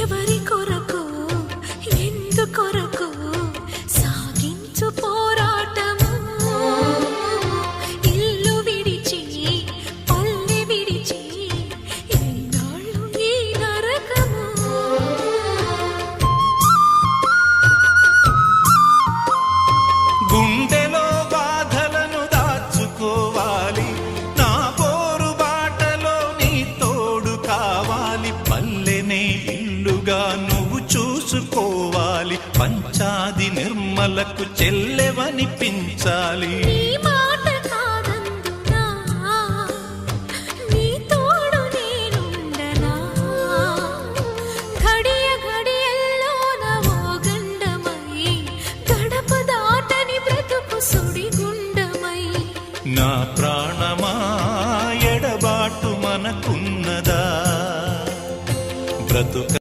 ఎవరి కొరకు ఎందుకొరకు సాగించు పోరాటము ఇల్లు విడిచి పల్లె విడిచి ఎన్నాళ్ళు ఈ నరకము గుండెలో బాధలను దాచుకోవాలి నా పోరు బాటలో నీ తోడు కావాలి పల్లెనే ఇల్లుగా నువ్వు చూసుకోవాలి పంచాది నిర్మలకు చెల్లెవనిపించాలి నీ మాట కాదందునా నీ తోడు నేనుండనా ఘడియ ఘడియల్లోన ఓ గండమై గడప దాటని బ్రతుకు సుడిగుండమై నా ప్రాణమా ఎడబాటు మనకున్నదా బ్రతుక